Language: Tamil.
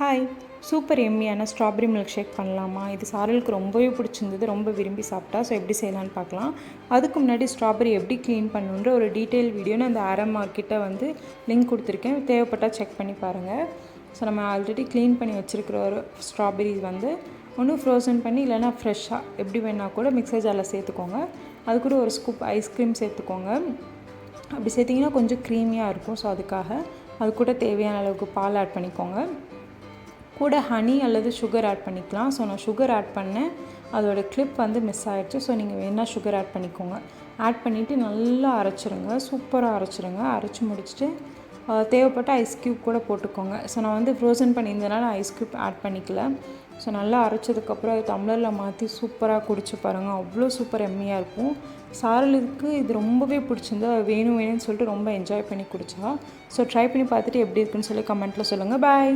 ஹாய், சூப்பர் எம்மியான ஸ்ட்ராபெரி மில்க் ஷேக் பண்ணலாமா? இது சாரலுக்கு ரொம்பவே பிடிச்சிருந்தது, ரொம்ப விரும்பி சாப்பிட்டா. ஸோ எப்படி செய்யலான்னு பார்க்கலாம். அதுக்கு முன்னாடி ஸ்ட்ராபெரி எப்படி க்ளீன் பண்ணணுன்ற ஒரு டீட்டெயில் வீடியோ நான் அந்த அரை மார்க்கிட்ட லிங்க் கொடுத்துருக்கேன். தேவைப்பட்டால் செக் பண்ணி பாருங்கள். ஸோ நம்ம ஆல்ரெடி க்ளீன் பண்ணி வச்சுருக்கிற ஒரு ஸ்ட்ராபெரி ஒன்று ஃப்ரோசன் பண்ணி இல்லைனா ஃப்ரெஷ்ஷாக எப்படி வேணால் கூட மிக்சர் ஜாரில் சேர்த்துக்கோங்க. அது கூட ஒரு ஸ்கூப் ஐஸ்கிரீம் சேர்த்துக்கோங்க. அப்படி சேர்த்திங்கன்னா கொஞ்சம் க்ரீமியாக இருக்கும். ஸோ அது கூட தேவையான அளவுக்கு பால் ஆட் பண்ணிக்கோங்க. கூட ஹனி அல்லது சுகர் ஆட் பண்ணிக்கலாம். ஸோ நான் சுகர் ஆட் பண்ணேன், அதோடய கிளிப் மிஸ் ஆகிடுச்சு. ஸோ நீங்கள் வேணால் சுகர் ஆட் பண்ணிக்கோங்க. ஆட் பண்ணிவிட்டு நல்லா அரைச்சிருங்க, சூப்பராக அரைச்சிருங்க. அரைச்சி முடிச்சுட்டு தேவைப்பட்ட ஐஸ் க்யூப் கூட போட்டுக்கோங்க. ஸோ நான் ஃப்ரோசன் பண்ணியிருந்தனால ஐஸ் க்யூப் ஆட் பண்ணிக்கல. ஸோ நல்லா அரைச்சதுக்கப்புறம் அது டம்ளரில் மாற்றி சூப்பராக குடிச்சு பாருங்கள். அவ்வளோ சூப்பர் எம்மியாக இருக்கும். சாரலுக்கு இது ரொம்பவே பிடிச்சிருந்து வேணும்னு சொல்லிட்டு ரொம்ப என்ஜாய் பண்ணி குடிச்சா. ஸோ ட்ரை பண்ணி பார்த்துட்டு எப்படி இருக்குன்னு சொல்லி கமெண்ட்டில் சொல்லுங்கள். பாய்.